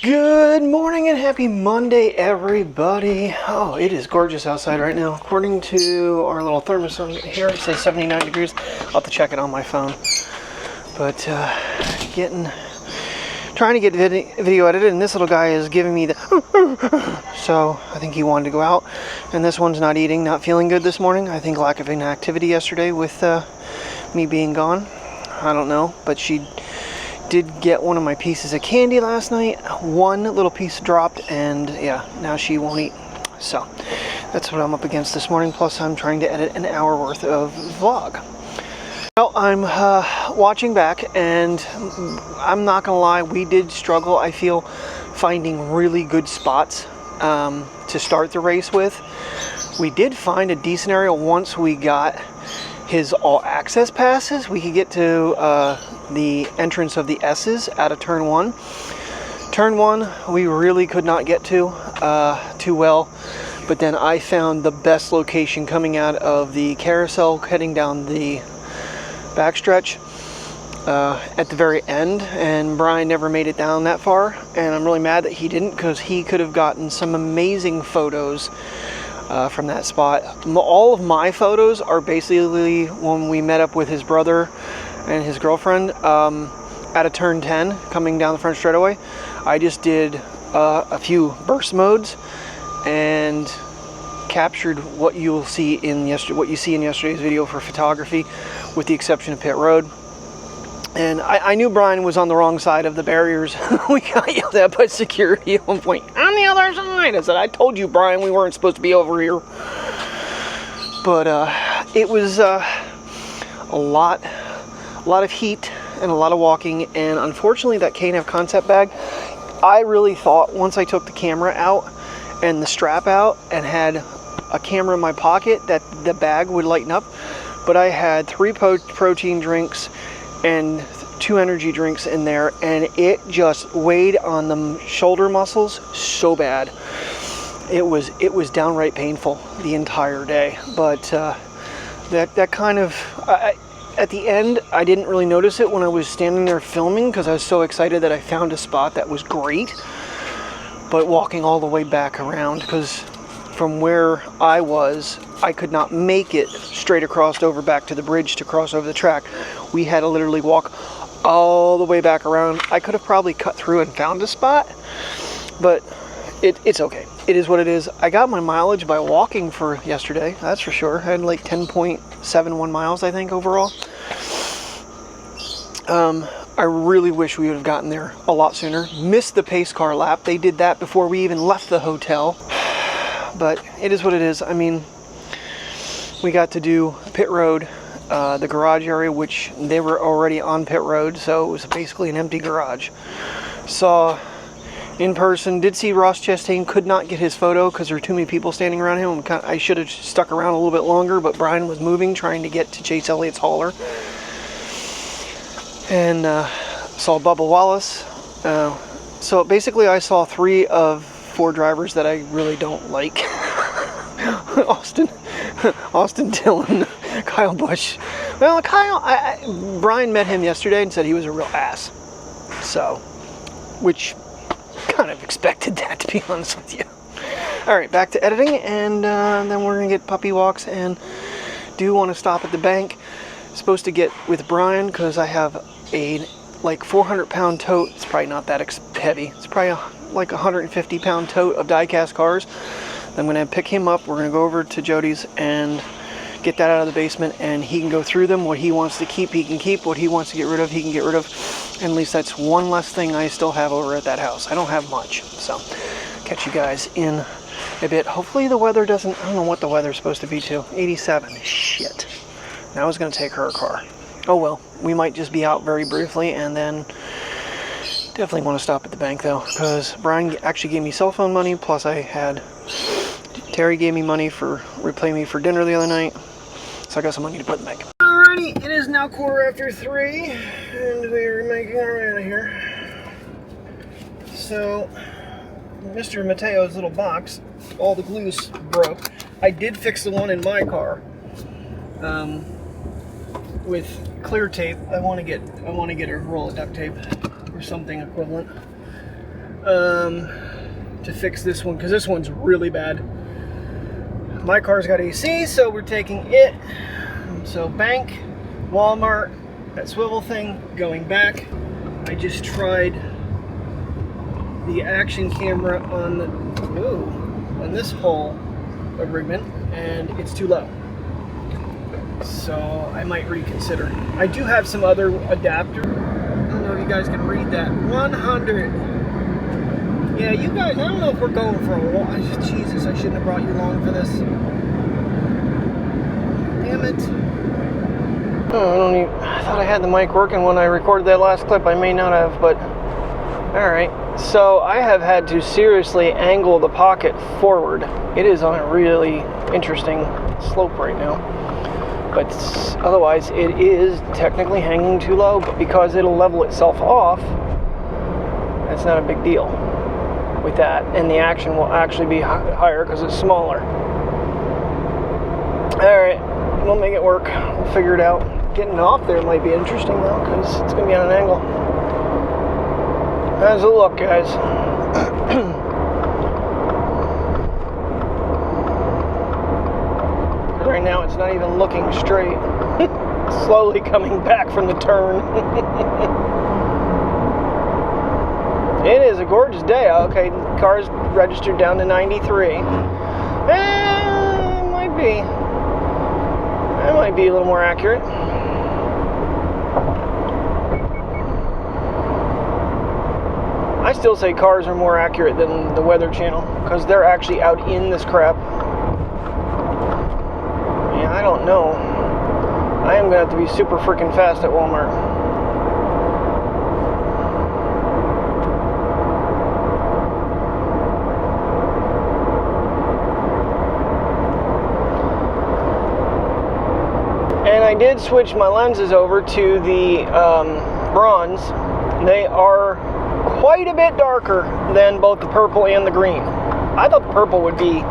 Good morning and happy Monday, everybody. Oh, it is gorgeous outside right now. According to our little thermostat here, it says 79 degrees. I'll have to check it on my phone. But trying to get video edited, and this little guy is giving me the so I think he wanted to go out. And this one's not eating, not feeling good this morning. I think lack of inactivity yesterday with me being gone. I don't know, but she did get one of my pieces of candy last night. One little piece dropped, and yeah, now she won't eat. So that's what I'm up against this morning. Plus I'm trying to edit an hour worth of vlog. Well, I'm watching back, and I'm not gonna lie, we did struggle, I feel, finding really good spots to start the race with. We did find a decent area once we got his all access passes. We could get to the entrance of the S's out of turn one. Turn one we really could not get to too well, but then I found the best location coming out of the carousel heading down the backstretch at the very end, and Brian never made it down that far, and I'm really mad that he didn't, because he could have gotten some amazing photos from that spot. All of my photos are basically when we met up with his brother and his girlfriend at a turn 10 coming down the front straightaway. I just did a few burst modes and captured what you see in yesterday's video for photography, with the exception of pit road. And I knew Brian was on the wrong side of the barriers. We got yelled at by security at one point. On the other side. I said, I told you, Brian, we weren't supposed to be over here. But it was a lot of heat and a lot of walking. And unfortunately, that K&F Concept bag, I really thought once I took the camera out and the strap out and had a camera in my pocket that the bag would lighten up. But I had 3 protein drinks and 2 energy drinks in there, and it just weighed on the shoulder muscles so bad. It was downright painful the entire day. But that kind of at the end, I didn't really notice it when I was standing there filming, because I was so excited that I found a spot that was great. But walking all the way back around, because from where I was, I could not make it straight across over back to the bridge to cross over the track. We had to literally walk all the way back around. I could have probably cut through and found a spot, but it's okay. It is what it is. I got my mileage by walking for yesterday, that's for sure. I had like 10.71 miles, I think, overall. I really wish we would have gotten there a lot sooner. Missed the pace car lap. They did that before we even left the hotel. But it is what it is. I mean, we got to do pit road, the garage area, which they were already on pit road, so it was basically an empty garage. Saw in person, did see Ross Chastain, could not get his photo because there were too many people standing around him. I should have stuck around a little bit longer, but Brian was moving, trying to get to Chase Elliott's hauler. And saw Bubba Wallace. So basically I saw 3 of 4 drivers that I really don't like. Austin Dillon, Kyle Busch. Well, Brian met him yesterday and said he was a real ass. So, which kind of expected that, to be honest with you. All right, back to editing, and then we're gonna get puppy walks, and do want to stop at the bank. Supposed to get with Brian because I have a like 400-pound tote. It's probably not that heavy. It's probably like a 150-pound tote of die-cast cars. I'm going to pick him up. We're going to go over to Jody's and get that out of the basement, and he can go through them. What he wants to keep, he can keep. What he wants to get rid of, he can get rid of. And at least that's one less thing I still have over at that house. I don't have much. So, catch you guys in a bit. Hopefully the weather doesn't, I don't know what the weather's supposed to be to. 87. Shit. Now I was going to take her car. Oh well, we might just be out very briefly, and then definitely want to stop at the bank though, because Brian actually gave me cell phone money, plus I had Terry gave me money for repaying me for dinner the other night, so I got some money to put in the bank. Alrighty, it is now 3:15, and we're making our way out of here. So, Mr. Mateo's little box, all the glues broke. I did fix the one in my car. With clear tape. I want to get a roll of duct tape or something equivalent. to fix this one, because this one's really bad. My car's got AC, so we're taking it. So bank, Walmart, that swivel thing, going back. I just tried the action camera on this whole agreement, and it's too low. So I might reconsider. I do have some other adapter. I don't know if you guys can read that. 100. Yeah, you guys, I don't know if we're going for a walk. Jesus, I shouldn't have brought you along for this. Damn it. Oh, I thought I had the mic working when I recorded that last clip. I may not have, but alright. So I have had to seriously angle the Pocket forward. It is on a really interesting slope right now. But otherwise it is technically hanging too low, but because it'll level itself off, that's not a big deal with that, and the action will actually be higher because it's smaller. Alright, we'll make it work. We'll figure it out. Getting off there might be interesting though, because it's going to be on an angle. How's it look, guys? Right now it's not even looking straight. Slowly coming back from the turn. It is a gorgeous day. Okay, the car's registered down to 93. It might be a little more accurate. I still say cars are more accurate than the Weather Channel, because they're actually out in this crap. Yeah, I don't know. I am going to have to be super freaking fast at Walmart. And I did switch my lenses over to the bronze. They are quite a bit darker than both the purple and the green. I thought the purple would be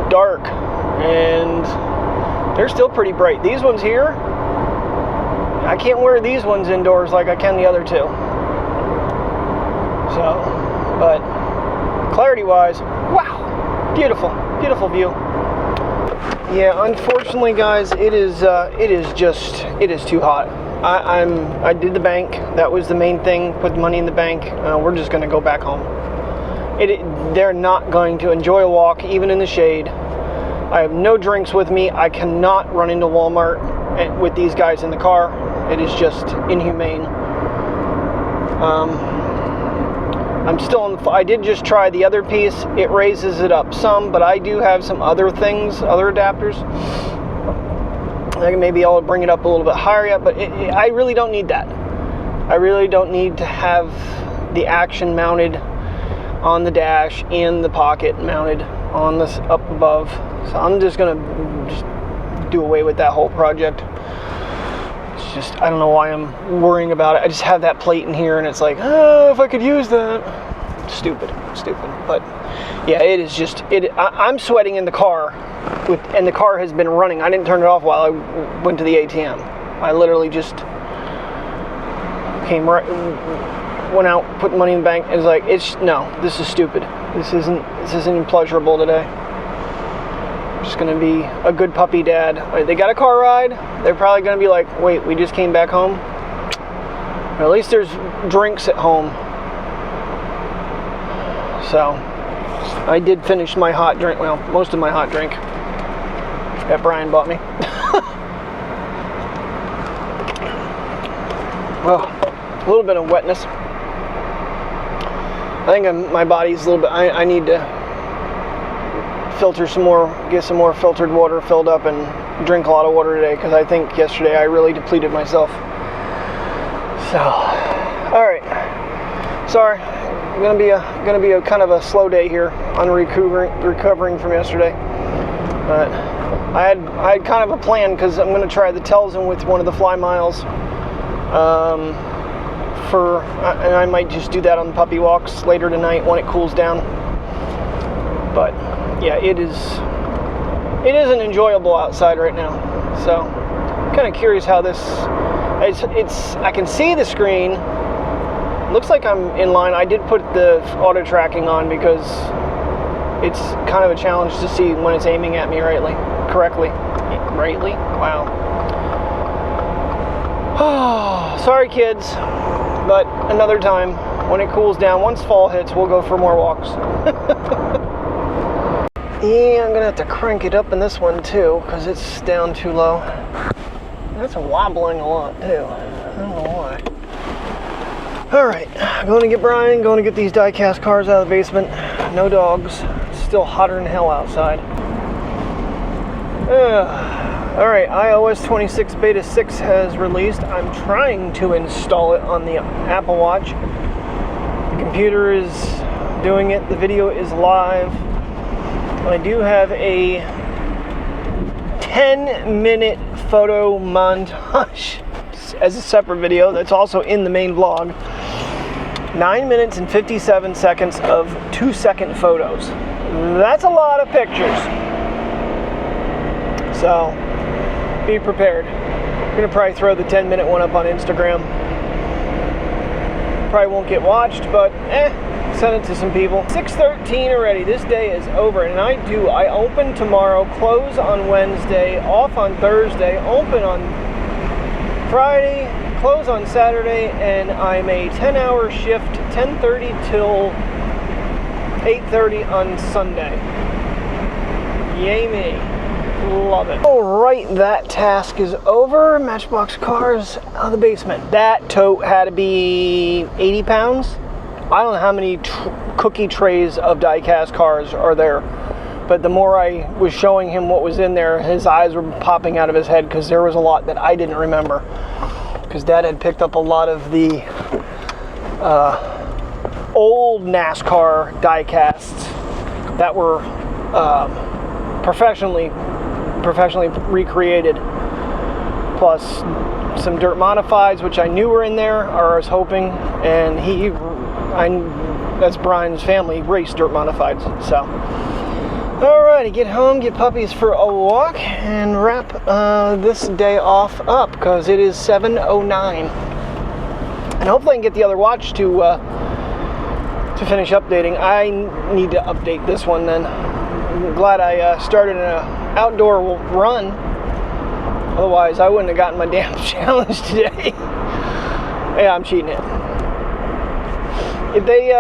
dark, and they're still pretty bright. These ones here, I can't wear these ones indoors like I can the other two. So, but clarity wise, wow, beautiful, beautiful view. Yeah, unfortunately, guys, it is too hot. I did the bank. That was the main thing. Put the money in the bank. We're just going to go back home. They're not going to enjoy a walk, even in the shade. I have no drinks with me. I cannot run into Walmart with these guys in the car. It is just inhumane. I'm still on the. I did just try the other piece. It raises it up some, but I do have some other things, other adapters. Maybe I'll bring it up a little bit higher yet, but I really don't need that. I really don't need to have the Action mounted on the dash and the Pocket mounted on this up above. So I'm just gonna do away with that whole project. It's just, I don't know why I'm worrying about it. I just have that plate in here, and it's like, oh, if I could use that. Stupid. But yeah, it is just I'm sweating in the car. And the car has been running. I didn't turn it off while I went to the ATM. I literally just went out, put money in the bank, and it's like, no, this is stupid. This isn't even pleasurable today. I'm just gonna be a good puppy dad. They got a car ride. They're probably gonna be like, wait, we just came back home. Or at least there's drinks at home. So I did finish my hot drink. Well, most of my hot drink that Brian bought me. Well, a little bit of wetness. I think my body's a little bit. I need to filter some more, get some more filtered water filled up, and drink a lot of water today, because I think yesterday I really depleted myself. So, all right. Sorry, gonna be a kind of a slow day here on recovering from yesterday. But I had kind of a plan, because I'm going to try the Telsen with one of the fly miles. And I might just do that on the puppy walks later tonight when it cools down. But yeah, it isn't enjoyable outside right now. So I'm kind of curious how this. I can see the screen. looks like I'm in line. I did put the auto tracking on because it's kind of a challenge to see when it's aiming at me correctly. Rightly? Wow. Sorry, kids, but another time when it cools down. Once fall hits, we'll go for more walks. Yeah, I'm gonna have to crank it up in this one too because it's down too low. That's wobbling a lot too. I don't know why. Alright, going to get Brian, going to get these die-cast cars out of the basement. No dogs. It's still hotter than hell outside. Alright, iOS 26 Beta 6 has released. I'm trying to install it on the Apple Watch. The computer is doing it. The video is live. I do have a 10-minute photo montage as a separate video that's also in the main vlog. 9 minutes and 57 seconds of 2-second photos. That's a lot of pictures. So, be prepared. I'm gonna probably throw the 10-minute one up on Instagram. Probably won't get watched, but send it to some people. 6:13 already. This day is over, and I open tomorrow, close on Wednesday, off on Thursday, open on Friday, close on Saturday, and I'm a 10-hour shift, 10:30 till 8:30 on Sunday. Yay me. Love it. Alright, that task is over. Matchbox cars out of the basement. That tote had to be 80 pounds. I don't know how many cookie trays of die-cast cars are there, but the more I was showing him what was in there, his eyes were popping out of his head because there was a lot that I didn't remember. Because Dad had picked up a lot of the old NASCAR die-casts that were professionally recreated, plus some dirt modifieds, which I knew were in there, or I was hoping, and that's Brian's family, raced dirt modifieds, so. Alrighty, get home, get puppies for a walk, and wrap this day off up, because it is 7:09. And hopefully I can get the other watch to finish updating. I need to update this one then. I'm glad I started an outdoor run. Otherwise, I wouldn't have gotten my damn challenge today. Yeah, I'm cheating it. If they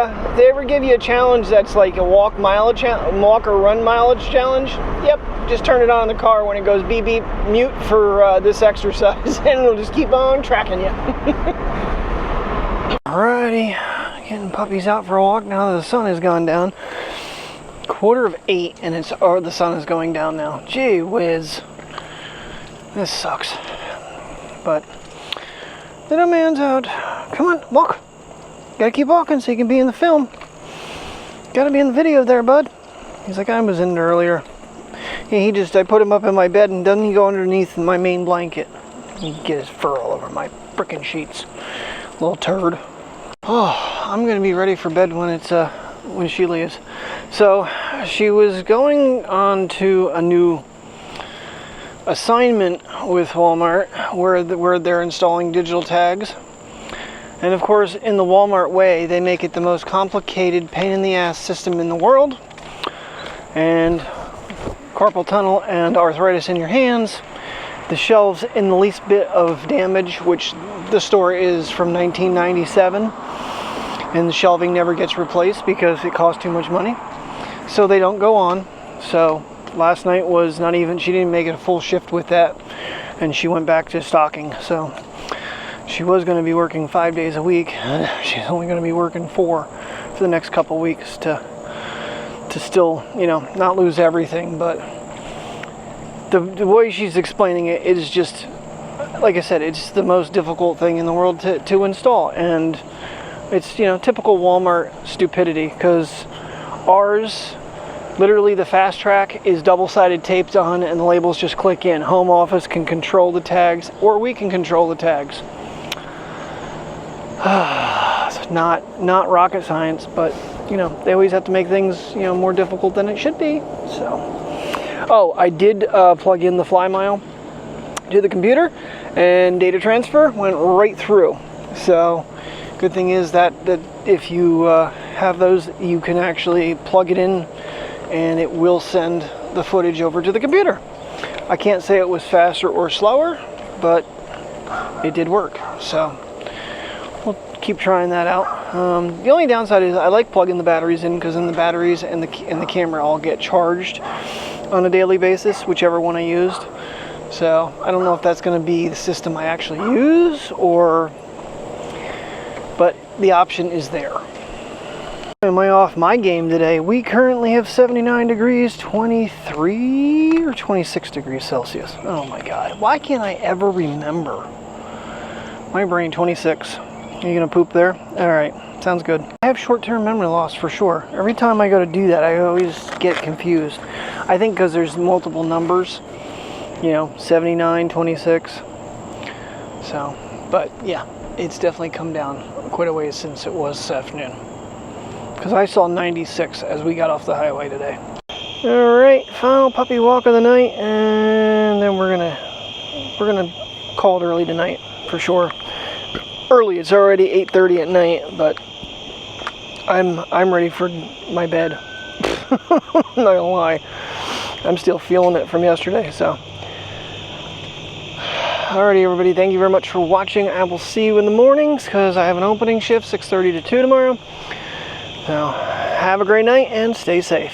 ever give you a challenge that's like a walk or run mileage challenge, yep, just turn it on in the car when it goes beep beep, mute for this exercise, and it'll just keep on tracking you. Alrighty, getting puppies out for a walk now that the sun has gone down. 7:45, and the sun is going down now. Gee whiz. This sucks. But little man's out. Come on, walk. Gotta keep walking so you can be in the film. Gotta be in the video there, bud. He's like, I was in there earlier. Yeah, I put him up in my bed, and doesn't he go underneath my main blanket? He can get his fur all over my frickin' sheets. Little turd. Oh, I'm gonna be ready for bed when she leaves. So she was going on to a new assignment with Walmart where they're installing digital tags. And of course, in the Walmart way, they make it the most complicated pain in the ass system in the world. And carpal tunnel and arthritis in your hands. The shelves in the least bit of damage, which the store is from 1997. And the shelving never gets replaced because it costs too much money. So they don't go on. So last night was not even, she didn't make it a full shift with that. And she went back to stocking. So she was going to be working 5 days a week. And she's only going to be working 4 for the next couple weeks to still, not lose everything. But the way she's explaining it is just, like I said, it's the most difficult thing in the world to install. And it's, typical Walmart stupidity, because ours, literally the fast track is double-sided taped on and the labels just click in. Home office can control the tags, or we can control the tags. It's not rocket science, but they always have to make things more difficult than it should be. So, oh, I did plug in the FlyMile to the computer, and data transfer went right through. So Good thing is that if you have those, you can actually plug it in and it will send the footage over to the computer. I can't say it was faster or slower, but it did work. So we'll keep trying that out. The only downside is I like plugging the batteries in, because then the batteries and the camera all get charged on a daily basis, whichever one I used. So I don't know if that's going to be the system I actually use, but the option is there. Am I off my game today? We currently have 79 degrees, 23 or 26 degrees Celsius. Oh my God. Why can't I ever remember? My brain, 26. Are you gonna poop there? All right, sounds good. I have short-term memory loss for sure. Every time I go to do that, I always get confused. I think because there's multiple numbers, you know, 79, 26. So, but yeah, it's definitely come down quite a ways since it was this afternoon. Because I saw 96 as we got off the highway today. All right, final puppy walk of the night, and then we're gonna call it early tonight for sure. Early, it's already 8:30 at night, but I'm ready for my bed. Not gonna lie, I'm still feeling it from yesterday. So, alrighty, everybody, thank you very much for watching. I will see you in the mornings because I have an opening shift, 6:30 to 2 tomorrow. So, have a great night and stay safe.